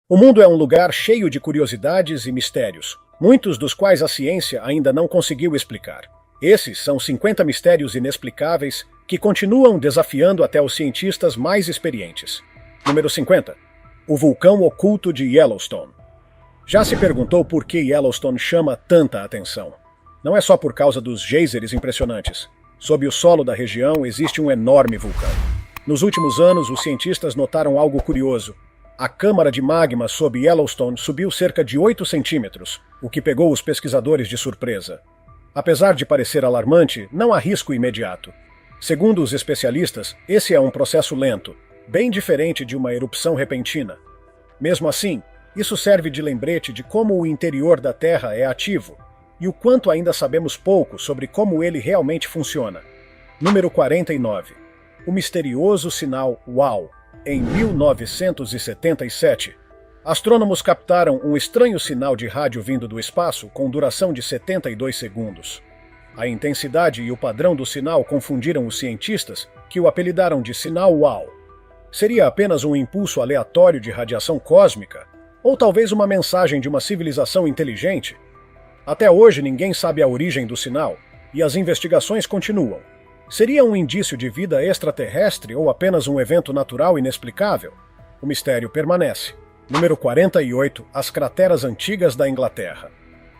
O mundo é um lugar cheio de curiosidades e mistérios, muitos dos quais a ciência ainda não conseguiu explicar. Esses são 50 mistérios inexplicáveis que continuam desafiando até os cientistas mais experientes. Número 50. O vulcão oculto de Yellowstone. Já se perguntou por que Yellowstone chama tanta atenção? Não é só por causa dos geysers impressionantes. Sob o solo da região existe um enorme vulcão. Nos últimos anos, os cientistas notaram algo curioso. A câmara de magma sob Yellowstone subiu cerca de 8 centímetros, o que pegou os pesquisadores de surpresa. Apesar de parecer alarmante, não há risco imediato. Segundo os especialistas, esse é um processo lento, bem diferente de uma erupção repentina. Mesmo assim, isso serve de lembrete de como o interior da Terra é ativo e o quanto ainda sabemos pouco sobre como ele realmente funciona. Número 49. O misterioso sinal WOW. Em 1977, astrônomos captaram um estranho sinal de rádio vindo do espaço com duração de 72 segundos. A intensidade e o padrão do sinal confundiram os cientistas, que o apelidaram de sinal WOW. Seria apenas um impulso aleatório de radiação cósmica? Ou talvez uma mensagem de uma civilização inteligente? Até hoje ninguém sabe a origem do sinal, e as investigações continuam. Seria um indício de vida extraterrestre ou apenas um evento natural inexplicável? O mistério permanece. Número 48. As crateras antigas da Inglaterra.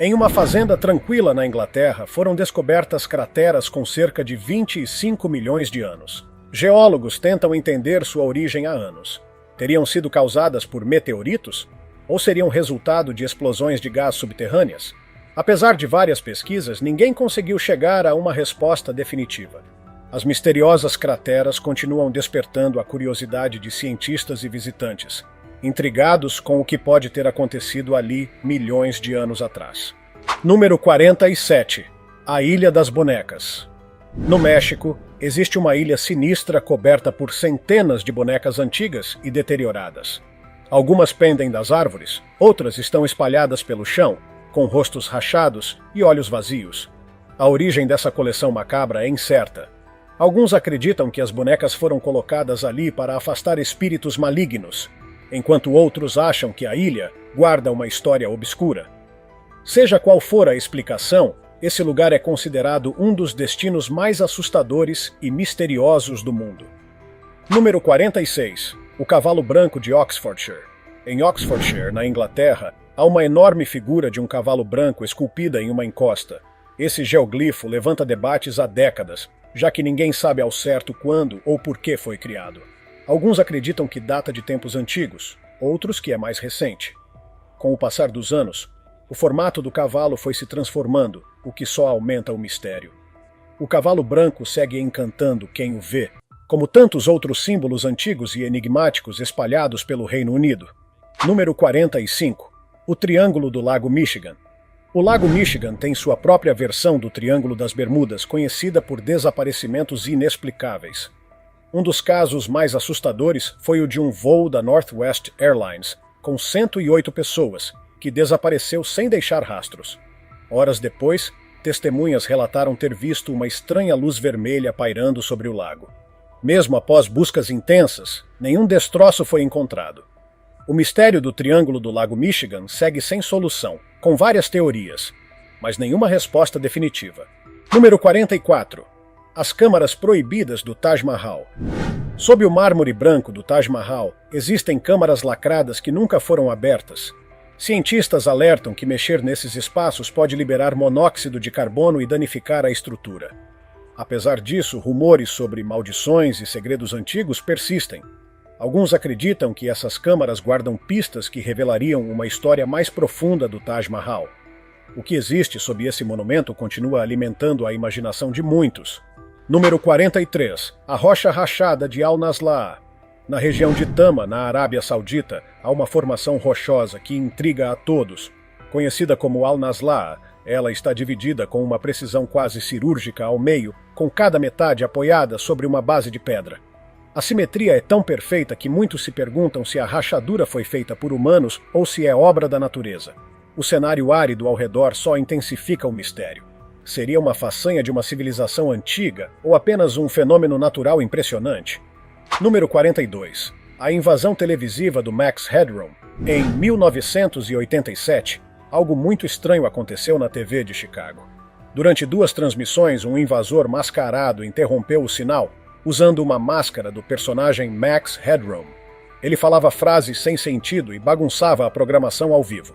Em uma fazenda tranquila na Inglaterra, foram descobertas crateras com cerca de 25 milhões de anos. Geólogos tentam entender sua origem há anos. Teriam sido causadas por meteoritos? Ou seriam resultado de explosões de gás subterrâneas? Apesar de várias pesquisas, ninguém conseguiu chegar a uma resposta definitiva. As misteriosas crateras continuam despertando a curiosidade de cientistas e visitantes, intrigados com o que pode ter acontecido ali milhões de anos atrás. Número 47. A Ilha das Bonecas. No México, existe uma ilha sinistra coberta por centenas de bonecas antigas e deterioradas. Algumas pendem das árvores, outras estão espalhadas pelo chão, com rostos rachados e olhos vazios. A origem dessa coleção macabra é incerta. Alguns acreditam que as bonecas foram colocadas ali para afastar espíritos malignos, enquanto outros acham que a ilha guarda uma história obscura. Seja qual for a explicação, esse lugar é considerado um dos destinos mais assustadores e misteriosos do mundo. Número 46. O cavalo branco de Oxfordshire. Em Oxfordshire, na Inglaterra, há uma enorme figura de um cavalo branco esculpida em uma encosta. Esse geoglifo levanta debates há décadas, já que ninguém sabe ao certo quando ou por que foi criado. Alguns acreditam que data de tempos antigos, outros que é mais recente. Com o passar dos anos, o formato do cavalo foi se transformando, o que só aumenta o mistério. O cavalo branco segue encantando quem o vê, como tantos outros símbolos antigos e enigmáticos espalhados pelo Reino Unido. Número 45. O Triângulo do Lago Michigan. O Lago Michigan tem sua própria versão do Triângulo das Bermudas, conhecida por desaparecimentos inexplicáveis. Um dos casos mais assustadores foi o de um voo da Northwest Airlines, com 108 pessoas, que desapareceu sem deixar rastros. Horas depois, testemunhas relataram ter visto uma estranha luz vermelha pairando sobre o lago. Mesmo após buscas intensas, nenhum destroço foi encontrado. O mistério do Triângulo do Lago Michigan segue sem solução, com várias teorias, mas nenhuma resposta definitiva. Número 44. As câmaras proibidas do Taj Mahal. Sob o mármore branco do Taj Mahal, existem câmaras lacradas que nunca foram abertas. Cientistas alertam que mexer nesses espaços pode liberar monóxido de carbono e danificar a estrutura. Apesar disso, rumores sobre maldições e segredos antigos persistem. Alguns acreditam que essas câmaras guardam pistas que revelariam uma história mais profunda do Taj Mahal. O que existe sob esse monumento continua alimentando a imaginação de muitos. Número 43. A Rocha Rachada de Al-Nazlaa. Na região de Tama, na Arábia Saudita, há uma formação rochosa que intriga a todos. Conhecida como Al-Nazlaa, ela está dividida com uma precisão quase cirúrgica ao meio, com cada metade apoiada sobre uma base de pedra. A simetria é tão perfeita que muitos se perguntam se a rachadura foi feita por humanos ou se é obra da natureza. O cenário árido ao redor só intensifica o mistério. Seria uma façanha de uma civilização antiga ou apenas um fenômeno natural impressionante? Número 42. A invasão televisiva do Max Headroom. Em 1987, algo muito estranho aconteceu na TV de Chicago. Durante 2 transmissões, um invasor mascarado interrompeu o sinal, usando uma máscara do personagem Max Headroom. Ele falava frases sem sentido e bagunçava a programação ao vivo.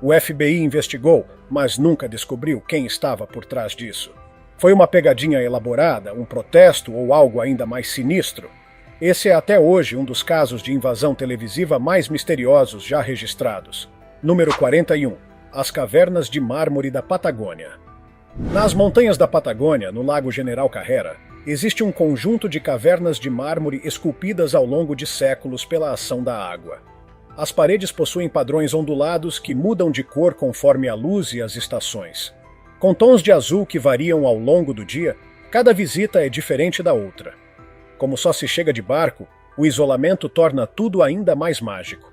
O FBI investigou, mas nunca descobriu quem estava por trás disso. Foi uma pegadinha elaborada, um protesto ou algo ainda mais sinistro? Esse é até hoje um dos casos de invasão televisiva mais misteriosos já registrados. Número 41. As Cavernas de Mármore da Patagônia. Nas montanhas da Patagônia, no Lago General Carrera, existe um conjunto de cavernas de mármore esculpidas ao longo de séculos pela ação da água. As paredes possuem padrões ondulados que mudam de cor conforme a luz e as estações. Com tons de azul que variam ao longo do dia, cada visita é diferente da outra. Como só se chega de barco, o isolamento torna tudo ainda mais mágico.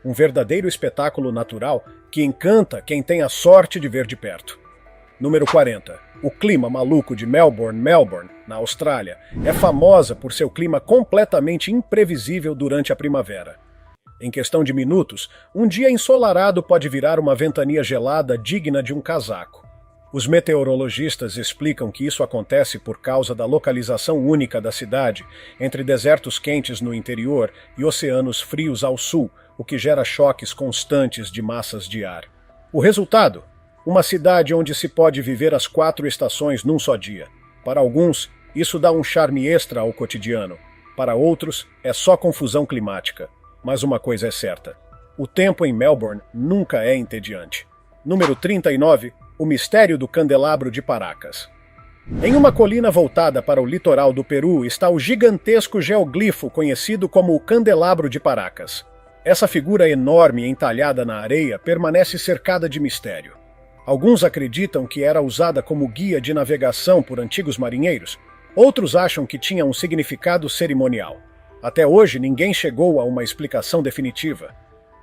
Um verdadeiro espetáculo natural que encanta quem tem a sorte de ver de perto. Número 40. O clima maluco de Melbourne, na Austrália, é famosa por seu clima completamente imprevisível durante a primavera. Em questão de minutos, um dia ensolarado pode virar uma ventania gelada digna de um casaco. Os meteorologistas explicam que isso acontece por causa da localização única da cidade, entre desertos quentes no interior e oceanos frios ao sul, o que gera choques constantes de massas de ar. O resultado? Uma cidade onde se pode viver as 4 estações num só dia. Para alguns, isso dá um charme extra ao cotidiano. Para outros, é só confusão climática. Mas uma coisa é certa: o tempo em Melbourne nunca é entediante. Número 39. O mistério do candelabro de Paracas. Em uma colina voltada para o litoral do Peru está o gigantesco geoglifo conhecido como o Candelabro de Paracas. Essa figura enorme entalhada na areia permanece cercada de mistério. Alguns acreditam que era usada como guia de navegação por antigos marinheiros, outros acham que tinha um significado cerimonial. Até hoje ninguém chegou a uma explicação definitiva.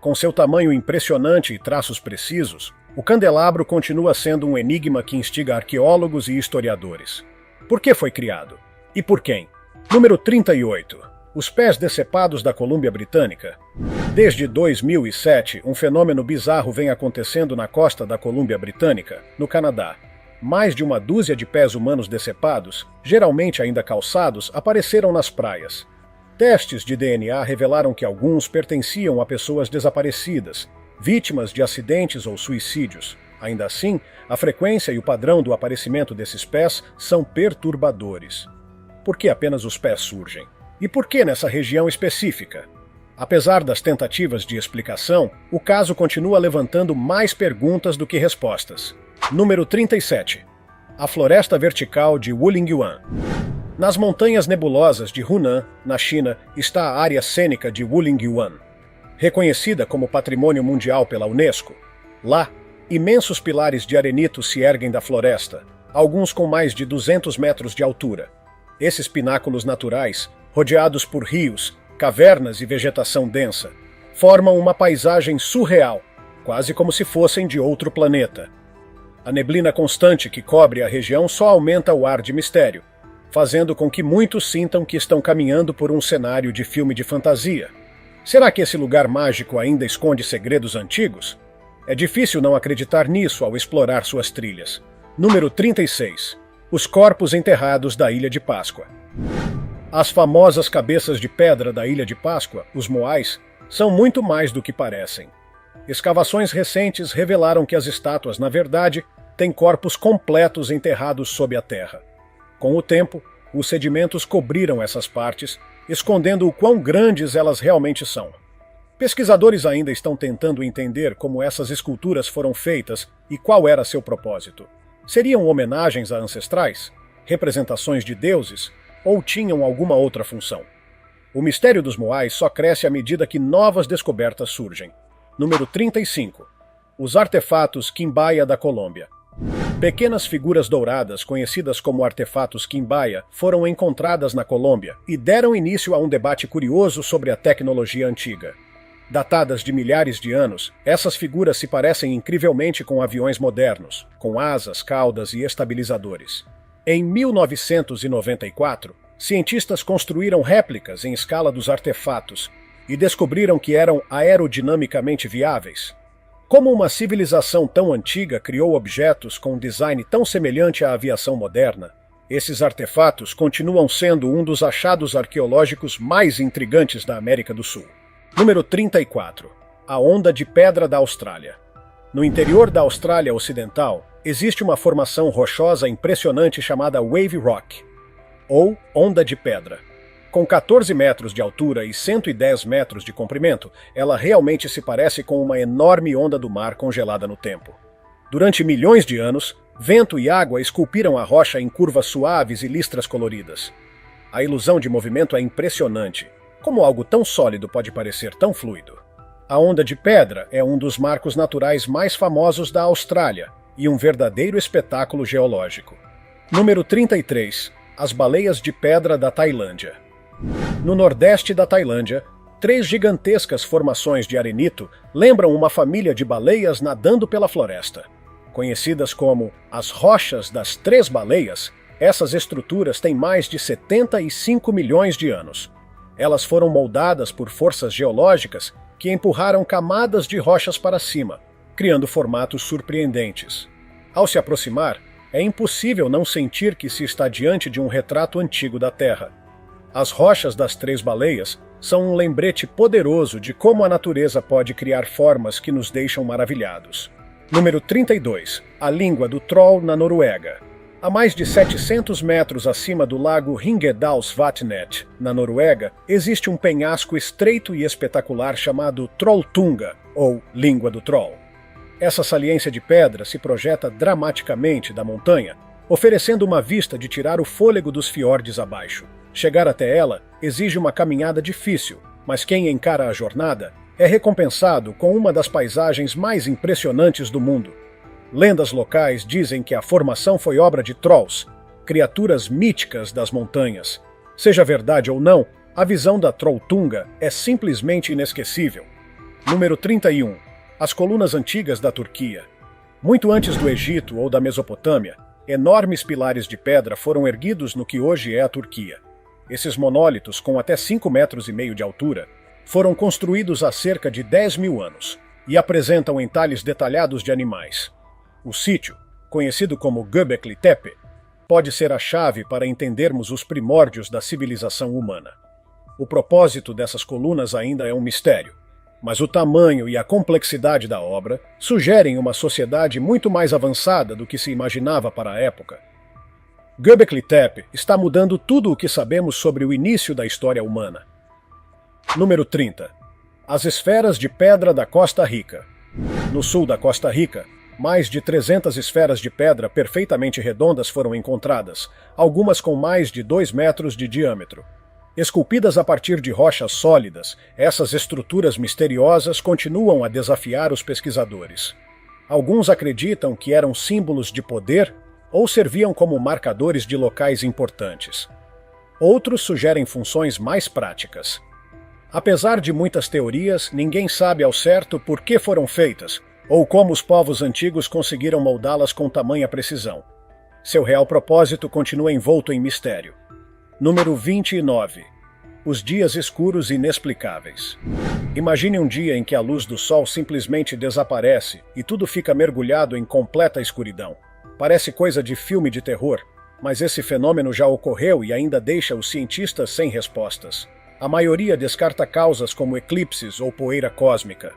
Com seu tamanho impressionante e traços precisos, o candelabro continua sendo um enigma que instiga arqueólogos e historiadores. Por que foi criado? E por quem? Número 38. Os pés decepados da Colômbia Britânica. Desde 2007, um fenômeno bizarro vem acontecendo na costa da Colômbia Britânica, no Canadá. Mais de uma dúzia de pés humanos decepados, geralmente ainda calçados, apareceram nas praias. Testes de DNA revelaram que alguns pertenciam a pessoas desaparecidas, vítimas de acidentes ou suicídios. Ainda assim, a frequência e o padrão do aparecimento desses pés são perturbadores. Por que apenas os pés surgem? E por que nessa região específica? Apesar das tentativas de explicação, o caso continua levantando mais perguntas do que respostas. Número 37. A Floresta Vertical de Wulingyuan. Nas montanhas nebulosas de Hunan, na China, está a área cênica de Wulingyuan. Reconhecida como Patrimônio Mundial pela Unesco, lá, imensos pilares de arenito se erguem da floresta, alguns com mais de 200 metros de altura. Esses pináculos naturais, rodeados por rios, cavernas e vegetação densa, formam uma paisagem surreal, quase como se fossem de outro planeta. A neblina constante que cobre a região só aumenta o ar de mistério, fazendo com que muitos sintam que estão caminhando por um cenário de filme de fantasia. Será que esse lugar mágico ainda esconde segredos antigos? É difícil não acreditar nisso ao explorar suas trilhas. Número 36. Os corpos enterrados da Ilha de Páscoa. As famosas cabeças de pedra da Ilha de Páscoa, os moais, são muito mais do que parecem. Escavações recentes revelaram que as estátuas, na verdade, têm corpos completos enterrados sob a terra. Com o tempo, os sedimentos cobriram essas partes, escondendo o quão grandes elas realmente são. Pesquisadores ainda estão tentando entender como essas esculturas foram feitas e qual era seu propósito. Seriam homenagens a ancestrais? Representações de deuses? Ou tinham alguma outra função? O mistério dos moais só cresce à medida que novas descobertas surgem. Número 35. Os artefatos Quimbaya da Colômbia. Pequenas figuras douradas, conhecidas como artefatos Quimbaya, foram encontradas na Colômbia e deram início a um debate curioso sobre a tecnologia antiga. Datadas de milhares de anos, essas figuras se parecem incrivelmente com aviões modernos, com asas, caudas e estabilizadores. Em 1994, cientistas construíram réplicas em escala dos artefatos, e descobriram que eram aerodinamicamente viáveis. Como uma civilização tão antiga criou objetos com um design tão semelhante à aviação moderna, esses artefatos continuam sendo um dos achados arqueológicos mais intrigantes da América do Sul. Número 34. A Onda de Pedra da Austrália. No interior da Austrália Ocidental, existe uma formação rochosa impressionante chamada Wave Rock, ou Onda de Pedra. Com 14 metros de altura e 110 metros de comprimento, ela realmente se parece com uma enorme onda do mar congelada no tempo. Durante milhões de anos, vento e água esculpiram a rocha em curvas suaves e listras coloridas. A ilusão de movimento é impressionante. Como algo tão sólido pode parecer tão fluido? A Onda de Pedra é um dos marcos naturais mais famosos da Austrália e um verdadeiro espetáculo geológico. Número 33. As Baleias de Pedra da Tailândia. No nordeste da Tailândia, 3 gigantescas formações de arenito lembram uma família de baleias nadando pela floresta. Conhecidas como as Rochas das Três Baleias, essas estruturas têm mais de 75 milhões de anos. Elas foram moldadas por forças geológicas que empurraram camadas de rochas para cima, criando formatos surpreendentes. Ao se aproximar, é impossível não sentir que se está diante de um retrato antigo da Terra. As Rochas das Três Baleias são um lembrete poderoso de como a natureza pode criar formas que nos deixam maravilhados. Número 32. A Língua do Troll na Noruega. A mais de 700 metros acima do lago Ringedalsvatnet, na Noruega, existe um penhasco estreito e espetacular chamado Trolltunga, ou Língua do Troll. Essa saliência de pedra se projeta dramaticamente da montanha, oferecendo uma vista de tirar o fôlego dos fiordes abaixo. Chegar até ela exige uma caminhada difícil, mas quem encara a jornada é recompensado com uma das paisagens mais impressionantes do mundo. Lendas locais dizem que a formação foi obra de trolls, criaturas míticas das montanhas. Seja verdade ou não, a visão da Trolltunga é simplesmente inesquecível. Número 31. As colunas antigas da Turquia. Muito antes do Egito ou da Mesopotâmia, enormes pilares de pedra foram erguidos no que hoje é a Turquia. Esses monólitos, com até 5,5 metros de altura, foram construídos há cerca de 10 mil anos e apresentam entalhes detalhados de animais. O sítio, conhecido como Göbekli Tepe, pode ser a chave para entendermos os primórdios da civilização humana. O propósito dessas colunas ainda é um mistério, mas o tamanho e a complexidade da obra sugerem uma sociedade muito mais avançada do que se imaginava para a época. Göbekli Tepe está mudando tudo o que sabemos sobre o início da história humana. Número 30. As esferas de pedra da Costa Rica. No sul da Costa Rica, mais de 300 esferas de pedra perfeitamente redondas foram encontradas, algumas com mais de 2 metros de diâmetro. Esculpidas a partir de rochas sólidas, essas estruturas misteriosas continuam a desafiar os pesquisadores. Alguns acreditam que eram símbolos de poder ou serviam como marcadores de locais importantes. Outros sugerem funções mais práticas. Apesar de muitas teorias, ninguém sabe ao certo por que foram feitas, ou como os povos antigos conseguiram moldá-las com tamanha precisão. Seu real propósito continua envolto em mistério. Número 29. Os dias escuros inexplicáveis. Imagine um dia em que a luz do sol simplesmente desaparece e tudo fica mergulhado em completa escuridão. Parece coisa de filme de terror, mas esse fenômeno já ocorreu e ainda deixa os cientistas sem respostas. A maioria descarta causas como eclipses ou poeira cósmica.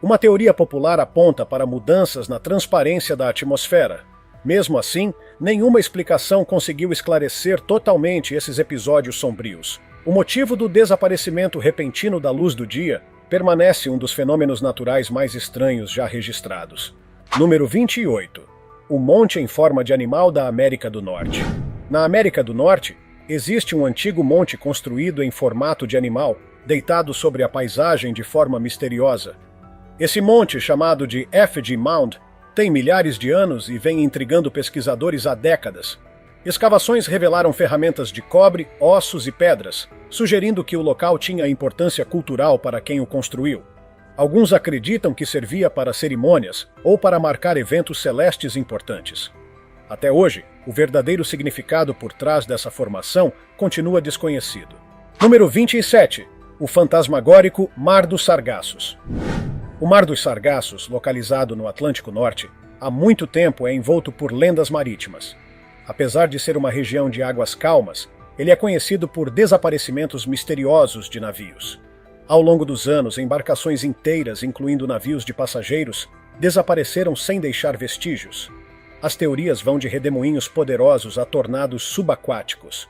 Uma teoria popular aponta para mudanças na transparência da atmosfera. Mesmo assim, nenhuma explicação conseguiu esclarecer totalmente esses episódios sombrios. O motivo do desaparecimento repentino da luz do dia permanece um dos fenômenos naturais mais estranhos já registrados. Número 28. O monte em forma de animal da América do Norte. Na América do Norte, existe um antigo monte construído em formato de animal, deitado sobre a paisagem de forma misteriosa. Esse monte, chamado de Effigy Mound, tem milhares de anos e vem intrigando pesquisadores há décadas. Escavações revelaram ferramentas de cobre, ossos e pedras, sugerindo que o local tinha importância cultural para quem o construiu. Alguns acreditam que servia para cerimônias ou para marcar eventos celestes importantes. Até hoje, o verdadeiro significado por trás dessa formação continua desconhecido. Número 27. O fantasmagórico Mar dos Sargassos. O Mar dos Sargassos, localizado no Atlântico Norte, há muito tempo é envolto por lendas marítimas. Apesar de ser uma região de águas calmas, ele é conhecido por desaparecimentos misteriosos de navios. Ao longo dos anos, embarcações inteiras, incluindo navios de passageiros, desapareceram sem deixar vestígios. As teorias vão de redemoinhos poderosos a tornados subaquáticos.